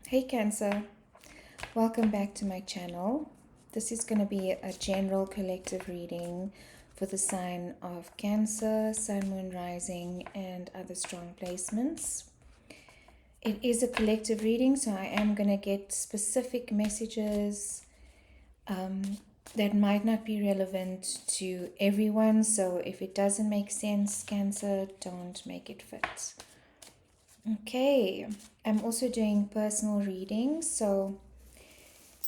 Hey Cancer, welcome back to my channel. This is going to be a general collective reading for the sign of Cancer, Sun, Moon, Rising, and other strong placements. It is a collective reading, so I am going to get specific messages that might not be relevant to everyone. So if it doesn't make sense, Cancer, don't make it fit. Okay, I'm also doing personal readings, so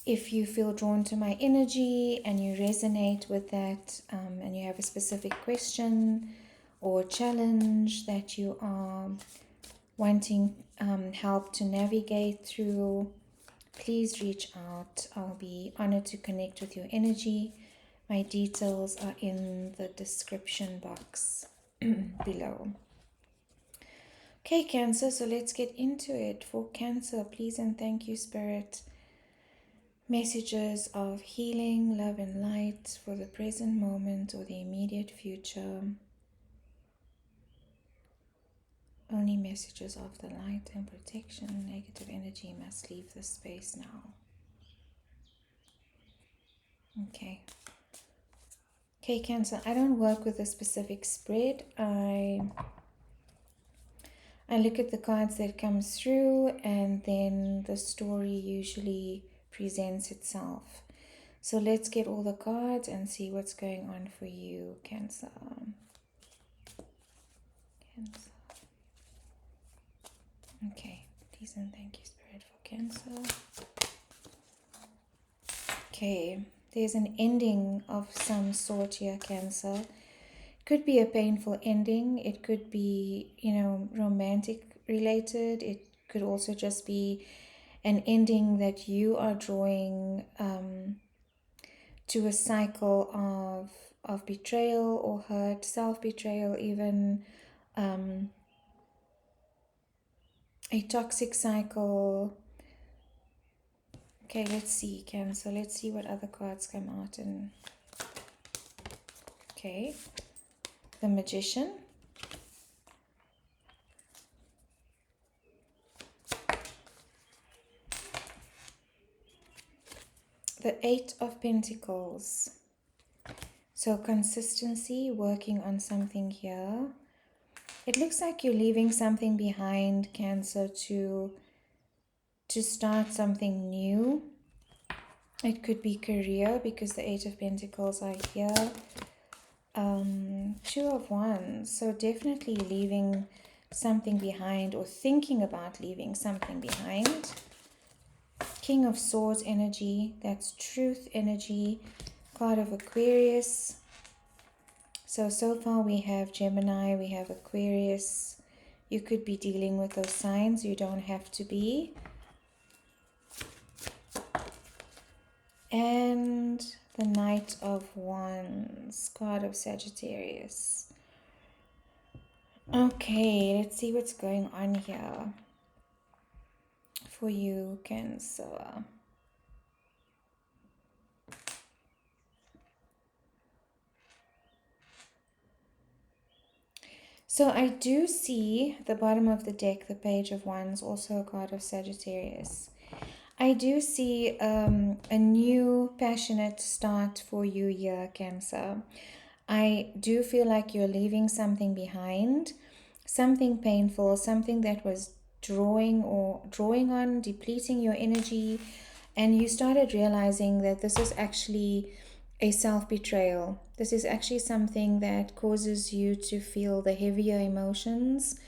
if you feel drawn to my energy and you resonate with that, and you have a specific question or challenge that you are wanting help to navigate through, please reach out. I'll be honored to connect with your energy. My details are in the description box below. Okay, Cancer, so let's get into it. For Cancer, please and thank you, Spirit. Messages of healing, love, and light for the present moment or the immediate future. Only messages of the light and protection. Negative energy must leave this space now. Okay. Okay, Cancer, I don't work with a specific spread. I look at the cards that comes through, and then the story usually presents itself. So let's get all the cards and see what's going on for you, Cancer. Cancer. Okay, please and thank you, Spirit, for Cancer. Okay, there's an ending of some sort here, Cancer. It could be a painful ending. It could be, romantic related. It could also just be an ending that you are drawing to a cycle of betrayal or hurt, self-betrayal even, a toxic cycle. Okay, let's see, Cancer. Let's see what other cards come out. Okay, the Magician. The Eight of Pentacles. So consistency, working on something here. It looks like you're leaving something behind, Cancer, to start something new. It could be career because the Eight of Pentacles are here. Two of Wands. So definitely leaving something behind or thinking about leaving something behind. King of Swords energy. That's truth energy. Card of Aquarius. So far we have Gemini, we have Aquarius. You could be dealing with those signs. You don't have to be. And the Knight of Wands, card of Sagittarius. Okay, let's see what's going on here for you, Cancer. So I do see the bottom of the deck, the Page of Wands, also a card of Sagittarius. I do see a new passionate start for you here, Cancer. I do feel like you're leaving something behind, something painful, something that was drawing on, depleting your energy, and you started realizing that this is actually a self-betrayal. This is actually something that causes you to feel the heavier emotions,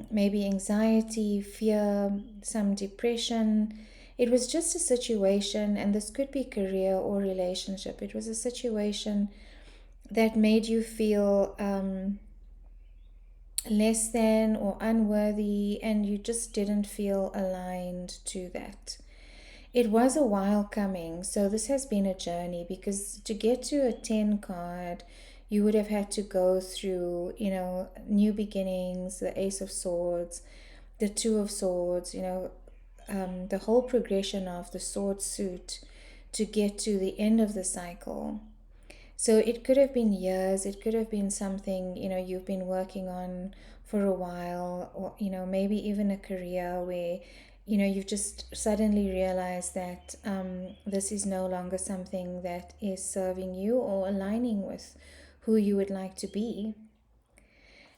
maybe anxiety, fear, some depression. It was just a situation, and this could be career or relationship. It was a situation that made you feel less than or unworthy, and you just didn't feel aligned to that. It was a while coming, so this has been a journey, because to get to a 10 card, you would have had to go through, new beginnings, the Ace of Swords, the Two of Swords, the whole progression of the sword suit to get to the end of the cycle. So it could have been years, it could have been something, you've been working on for a while, or, maybe even a career where you've just suddenly realized that this is no longer something that is serving you or aligning with who you would like to be.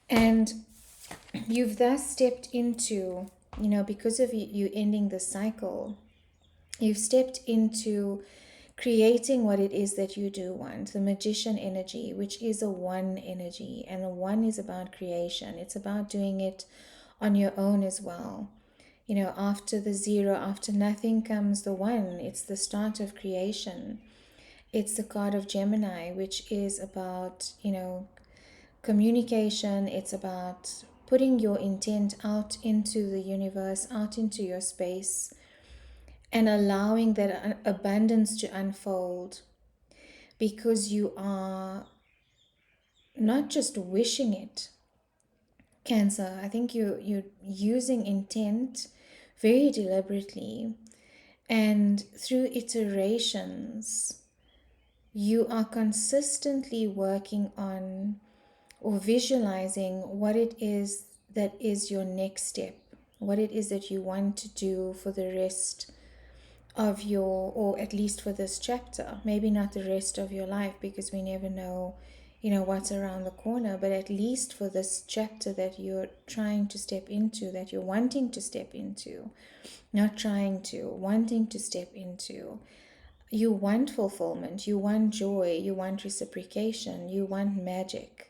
And you've thus stepped into, because of you ending the cycle, you've stepped into creating what it is that you do want, the magician energy, which is a one energy. And a one is about creation, it's about doing it on your own as well. After the zero, after nothing, comes the one. It's the start of creation. It's the card of Gemini, which is about, communication. It's about putting your intent out into the universe, out into your space, and allowing that abundance to unfold, because you are not just wishing it, Cancer. I think you're using intent very deliberately, and through iterations you are consistently working on or visualizing what it is that is your next step, what it is that you want to do for the rest of your, or at least for this chapter, maybe not the rest of your life, because we never know, what's around the corner, but at least for this chapter that you're trying to step into, that you're wanting to step into, not trying to, wanting to step into. You want fulfillment, you want joy, you want reciprocation, you want magic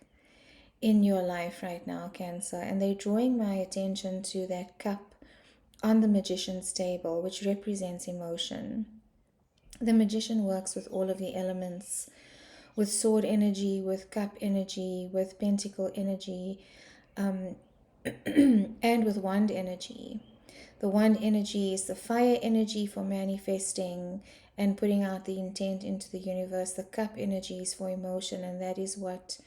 in your life right now, Cancer. And they're drawing my attention to that cup on the magician's table, which represents emotion. The magician works with all of the elements, with sword energy, with cup energy, with pentacle energy, and with wand energy. The wand energy is the fire energy for manifesting and putting out the intent into the universe. The cup energy is for emotion, and that is what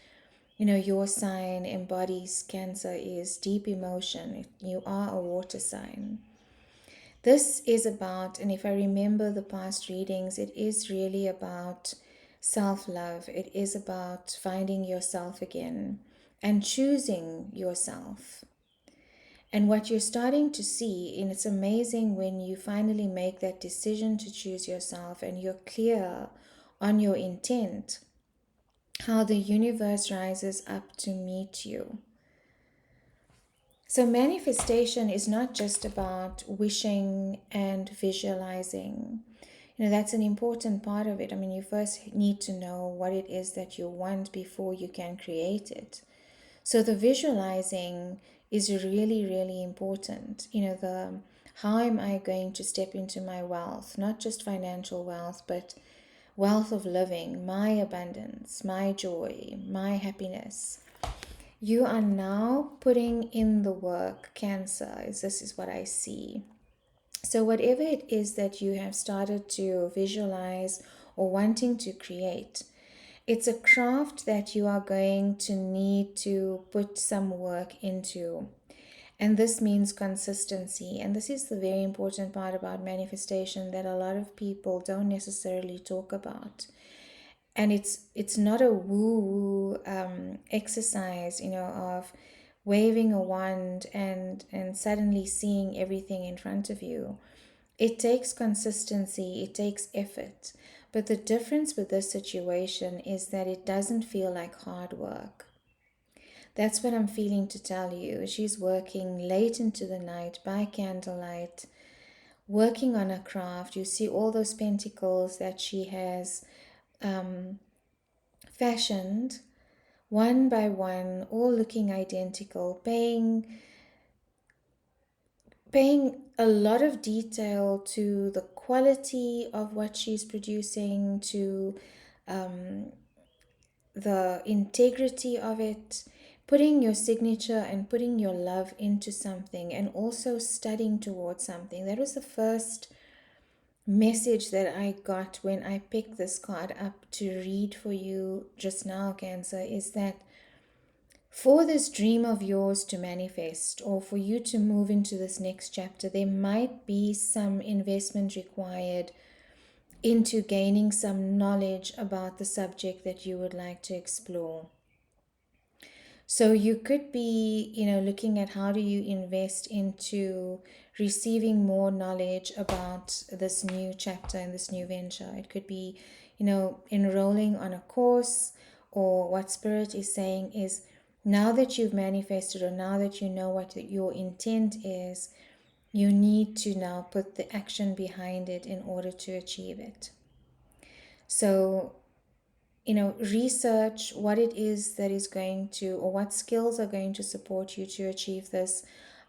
your sign embodies, Cancer, is deep emotion. You are a water sign. This is about, and if I remember the past readings, it is really about self-love. It is about finding yourself again and choosing yourself. And what you're starting to see, and it's amazing when you finally make that decision to choose yourself and you're clear on your intent, how the universe rises up to meet you. So manifestation is not just about wishing and visualizing. That's an important part of it. I mean, you first need to know what it is that you want before you can create it. So the visualizing is really, really important. The how am I going to step into my wealth, not just financial wealth, but wealth of living, my abundance, my joy, my happiness. You are now putting in the work, Cancer. This is what I see. So whatever it is that you have started to visualize or wanting to create, it's a craft that you are going to need to put some work into. And this means consistency. And this is the very important part about manifestation that a lot of people don't necessarily talk about. And it's not a woo-woo exercise, of waving a wand and suddenly seeing everything in front of you. It takes consistency, it takes effort. But the difference with this situation is that it doesn't feel like hard work. That's what I'm feeling to tell you. She's working late into the night by candlelight, working on a craft. You see all those pentacles that she has fashioned one by one, all looking identical, paying a lot of detail to the quality of what she's producing, to the integrity of it, putting your signature and putting your love into something, and also studying towards something. That was the first message that I got when I picked this card up to read for you just now, Cancer, is that for this dream of yours to manifest, or for you to move into this next chapter, there might be some investment required into gaining some knowledge about the subject that you would like to explore. So you could be, looking at how do you invest into receiving more knowledge about this new chapter and this new venture. It could be, enrolling on a course, or what Spirit is saying is, now that you've manifested, or now that you know what your intent is, you need to now put the action behind it in order to achieve it. So, research what it is that is going to, or what skills are going to support you to achieve this.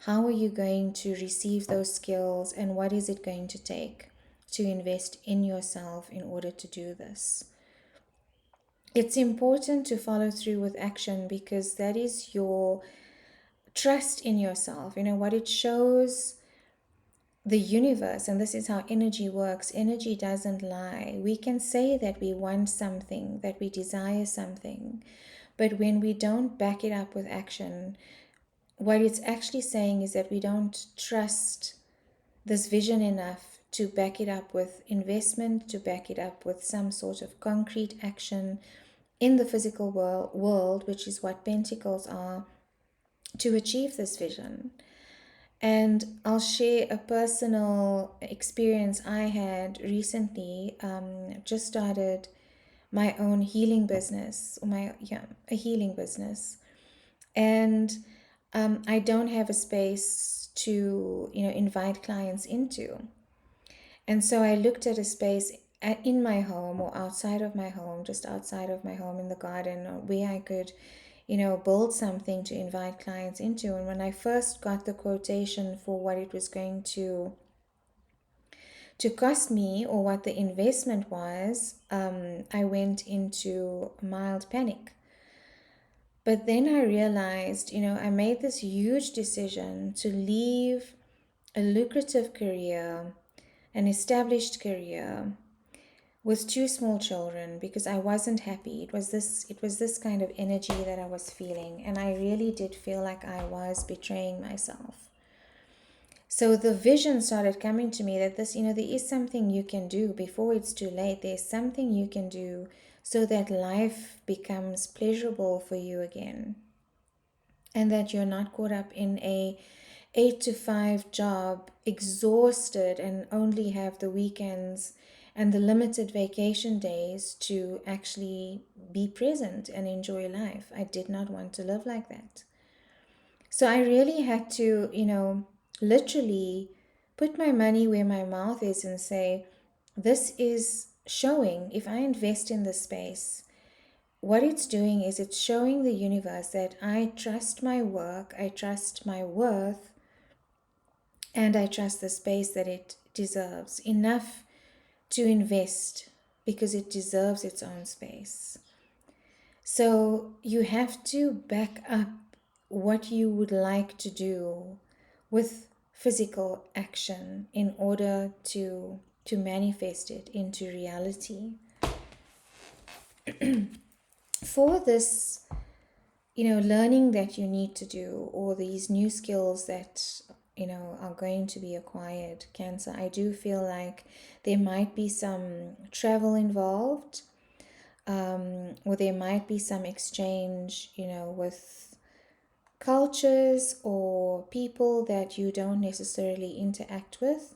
How are you going to receive those skills, and what is it going to take to invest in yourself in order to do this? It's important to follow through with action, because that is your trust in yourself. What it shows the universe, and this is how energy works. Energy doesn't lie. We can say that we want something, that we desire something, but when we don't back it up with action, what it's actually saying is that we don't trust this vision enough to back it up with investment, to back it up with some sort of concrete action in the physical world, which is what pentacles are, to achieve this vision. And I'll share a personal experience I had recently. Just started my own healing business, a healing business, and I don't have a space to invite clients into. And so I looked at a space in my home, or outside of my home, just outside of my home in the garden, where I could build something to invite clients into. And when I first got the quotation for what it was going to cost me, or what the investment was, I went into mild panic. But then I realized, I made this huge decision to leave a lucrative career, an established career, with two small children, because I wasn't happy. It was this kind of energy that I was feeling, and I really did feel like I was betraying myself. So the vision started coming to me that there is something you can do before it's too late. There's something you can do so that life becomes pleasurable for you again, and that you're not caught up in a 8 to 5 job, exhausted, and only have the weekends and the limited vacation days to actually be present and enjoy life. I did not want to live like that. So I really had to, literally put my money where my mouth is and say, this is showing, if I invest in this space, what it's doing is it's showing the universe that I trust my work, I trust my worth, and I trust the space that it deserves enough to invest, because it deserves its own space. So you have to back up what you would like to do with physical action in order to manifest it into reality. For this, learning that you need to do, or these new skills that are going to be acquired, Cancer, I do feel like there might be some travel involved, or there might be some exchange, with cultures or people that you don't necessarily interact with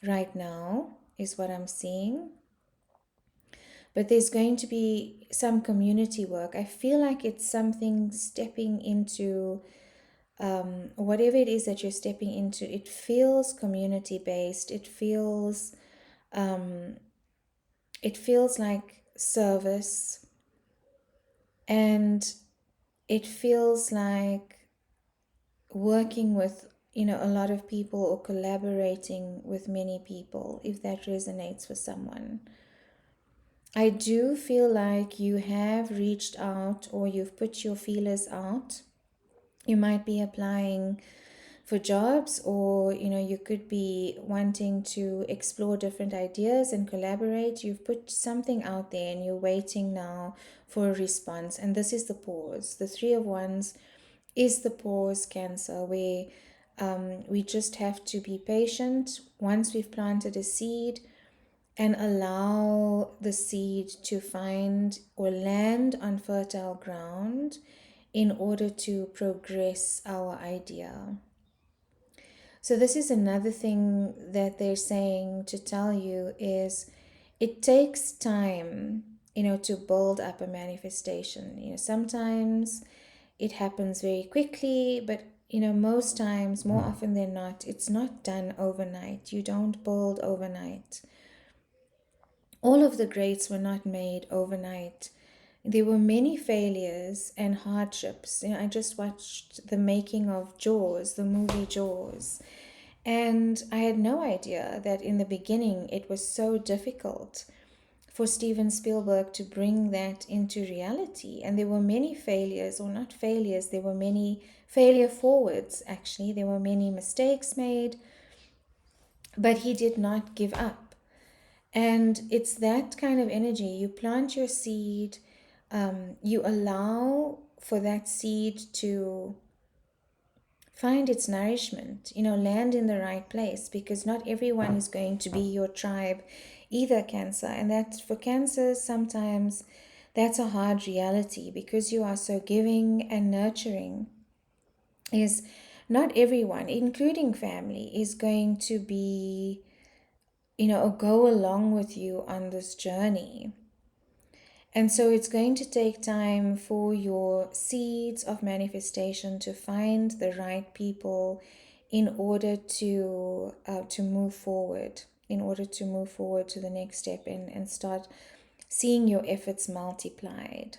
right now, is what I'm seeing. But there's going to be some community work. I feel like it's something stepping into, whatever it is that you're stepping into, it feels community based. It feels like service, and it feels like working with a lot of people, or collaborating with many people, if that resonates for someone. I do feel like you have reached out, or you've put your feelers out. You might be applying for jobs, or you could be wanting to explore different ideas and collaborate. You've put something out there and you're waiting now for a response, and this is the pause. The Three of Wands is the pause, Cancer, where we just have to be patient once we've planted a seed, and allow the seed to find or land on fertile ground in order to progress our idea. So this is another thing that they're saying to tell you is it takes time, to build up a manifestation. Sometimes it happens very quickly, but most times, more often than not, it's not done overnight. You don't build overnight. All of the greats were not made overnight. There were many failures and hardships. I just watched the making of Jaws, the movie Jaws, and I had no idea that in the beginning it was so difficult for Steven Spielberg to bring that into reality. And there were many failures, or not failures, there were many failure forwards, actually. There were many mistakes made, but he did not give up. And it's that kind of energy. You plant your seed, you allow for that seed to find its nourishment, land in the right place, because not everyone is going to be your tribe either, Cancer. And that for Cancer, sometimes that's a hard reality because you are so giving and nurturing, is not everyone, including family, is going to be, or go along with you on this journey. And so it's going to take time for your seeds of manifestation to find the right people in order to move forward, to the next step and start seeing your efforts multiplied.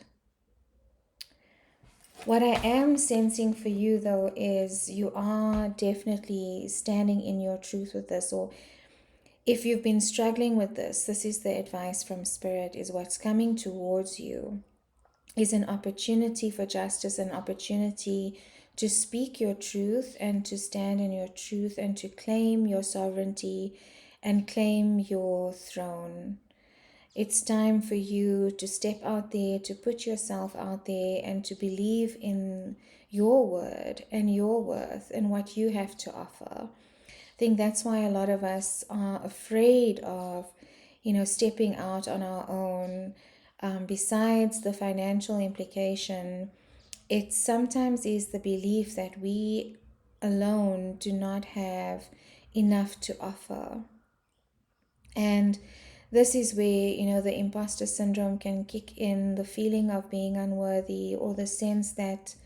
What I am sensing for you, though, is you are definitely standing in your truth with this, or if you've been struggling with this is the advice from Spirit, is what's coming towards you is an opportunity for justice, an opportunity to speak your truth and to stand in your truth and to claim your sovereignty and claim your throne. It's time for you to step out there, to put yourself out there, and to believe in your word and your worth and what you have to offer. I think that's why a lot of us are afraid of, stepping out on our own. Besides the financial implication, it sometimes is the belief that we alone do not have enough to offer. And this is where, the imposter syndrome can kick in, the feeling of being unworthy, or the sense that,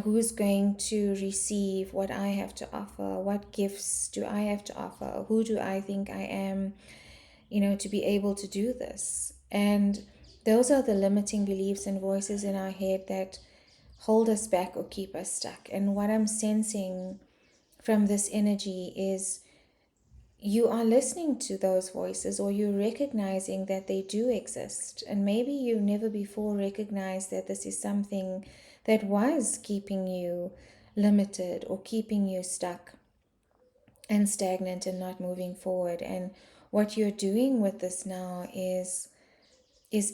who's going to receive what I have to offer? What gifts do I have to offer? Who do I think I am, to be able to do this? And those are the limiting beliefs and voices in our head that hold us back or keep us stuck. And what I'm sensing from this energy is you are listening to those voices, or you're recognizing that they do exist. And maybe you've never before recognized that this is something that was keeping you limited or keeping you stuck and stagnant and not moving forward. And what you're doing with this now is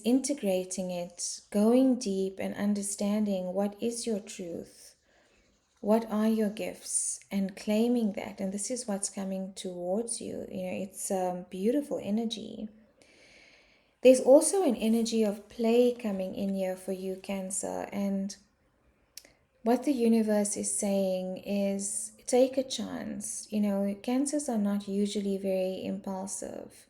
integrating it, going deep and understanding what is your truth, what are your gifts, and claiming that. And this is what's coming towards you. It's a beautiful energy. There's also an energy of play coming in here for you, Cancer. And what the universe is saying is take a chance. Cancers are not usually very impulsive.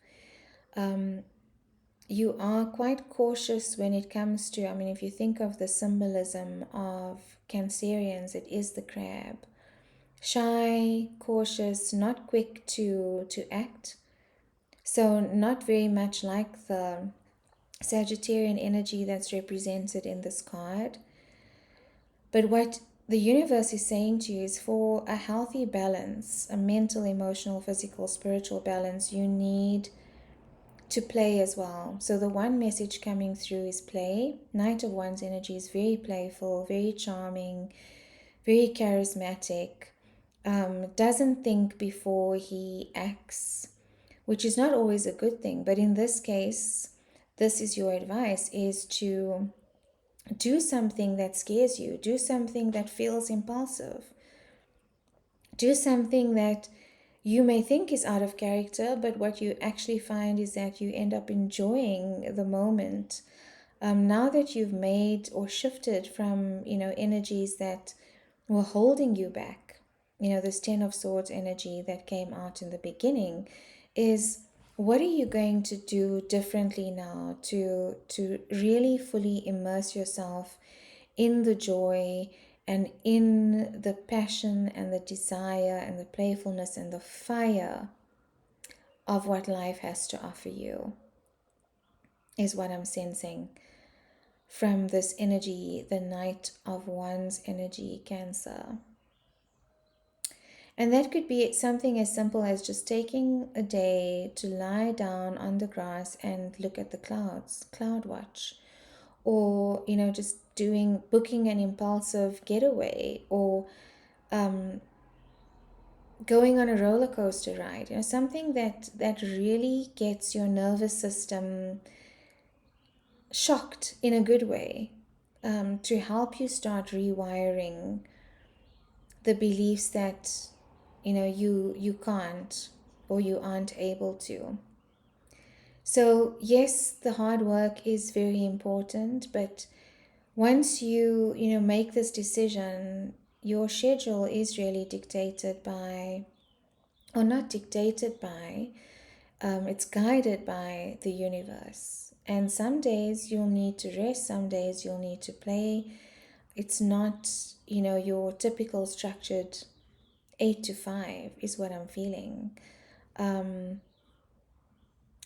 You are quite cautious when it comes to, if you think of the symbolism of Cancerians, it is the crab. Shy, cautious, not quick to act. So not very much like the Sagittarian energy that's represented in this card. But what the universe is saying to you is, for a healthy balance, a mental, emotional, physical, spiritual balance, you need to play as well. So the one message coming through is play. Knight of Wands energy is very playful, very charming, very charismatic. Doesn't think before he acts, which is not always a good thing. But in this case, this is your advice, is to do something that scares you. Do something that feels impulsive. Do something that you may think is out of character, but what you actually find is that you end up enjoying the moment Now that you've made or shifted from, energies that were holding you back, this Ten of Swords energy that came out in the beginning is, what are you going to do differently now to really fully immerse yourself in the joy and in the passion and the desire and the playfulness and the fire of what life has to offer you, is what I'm sensing from this energy, the Knight of Wands energy, Cancer. And that could be something as simple as just taking a day to lie down on the grass and look at the clouds, cloud watch, or just booking an impulsive getaway, or going on a roller coaster ride, something that really gets your nervous system shocked in a good way, to help you start rewiring the beliefs that you can't or you aren't able to. So yes, the hard work is very important, but once you make this decision, your schedule is really dictated by, or not dictated by, it's guided by the universe. And some days you'll need to rest, some days you'll need to play. It's not, your typical structured 8 to 5 is what I'm feeling. And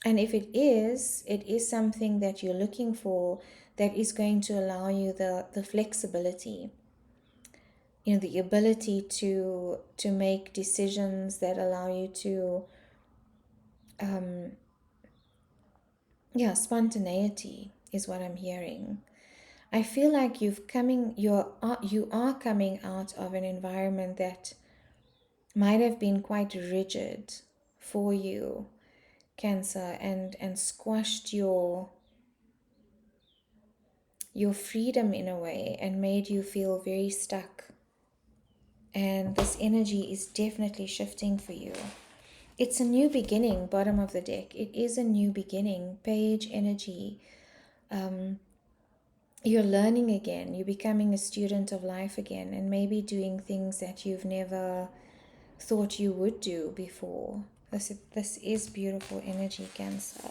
if it is something that you're looking for, that is going to allow you the flexibility, the ability to make decisions that allow you to, spontaneity is what I'm hearing. I feel like you are coming out of an environment that might have been quite rigid for you, Cancer, and squashed your freedom in a way and made you feel very stuck. And this energy is definitely shifting for you. It's a new beginning, bottom of the deck. It is a new beginning, page energy. You're learning again. You're becoming a student of life again, and maybe doing things that you've never thought you would do before. This is beautiful energy, Cancer.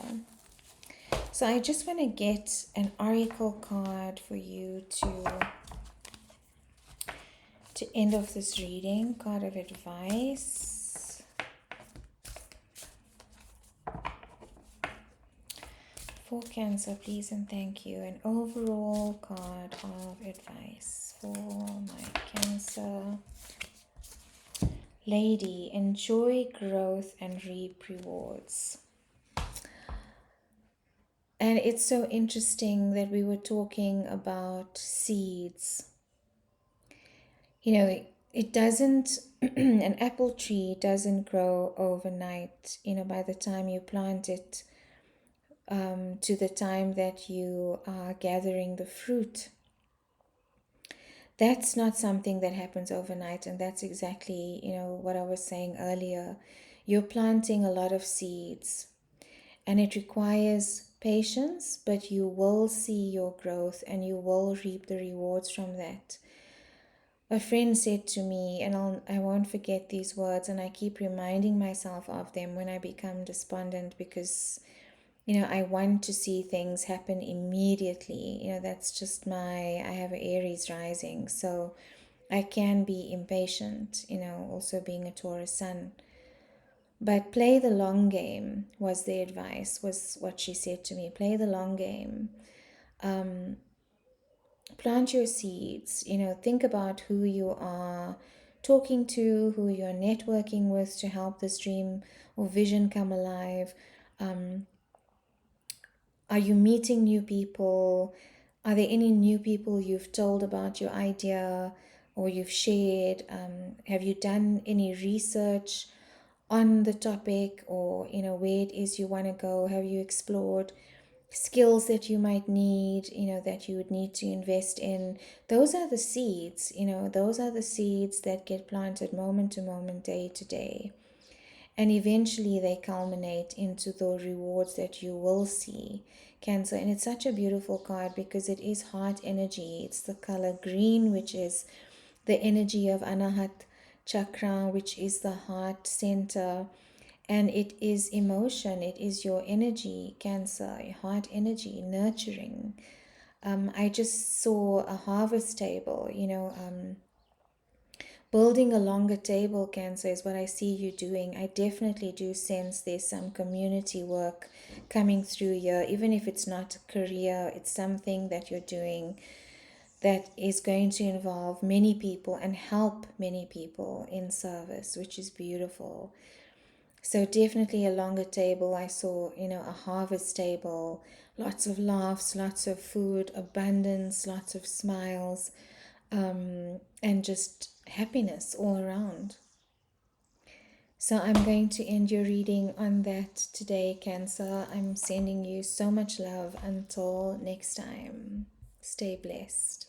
So I just want to get an oracle card for you to end off this reading. Card of advice. For Cancer, please and thank you. An overall card of advice for my Cancer lady. Enjoy growth and reap rewards. And it's so interesting that we were talking about seeds. It doesn't, an apple tree doesn't grow overnight. By the time you plant it, to the time that you are gathering the fruit, that's not something that happens overnight. And that's exactly, what I was saying earlier. You're planting a lot of seeds, and it requires patience, but you will see your growth and you will reap the rewards from that. A friend said to me, and I won't forget these words, and I keep reminding myself of them when I become despondent, because I want to see things happen immediately. That's just I have an Aries rising, so I can be impatient, also being a Taurus sun. But play the long game was the advice, was what she said to me. Play the long game. Plant your seeds. Think about who you are talking to, who you're networking with to help this dream or vision come alive. Are you meeting new people? Are there any new people you've told about your idea or you've shared? Have you done any research on the topic, or where it is you want to go? Have you explored skills that you might need, that you would need to invest in? Those are the seeds, those are the seeds that get planted moment to moment, day to day. And eventually they culminate into the rewards that you will see, Cancer. And it's such a beautiful card because it is heart energy. It's the color green, which is the energy of Anahat chakra, which is the heart center. And it is emotion, it is your energy, Cancer, heart energy, nurturing. I just saw a harvest table, building a longer table, Cancer, is what I see you doing. I definitely do sense there's some community work coming through here, even if it's not a career, it's something that you're doing that is going to involve many people and help many people in service, which is beautiful. So definitely a longer table. I saw, a harvest table, lots of laughs, lots of food, abundance, lots of smiles, and just happiness all around. So I'm going to end your reading on that today, Cancer. I'm sending you so much love. Until next time, stay blessed.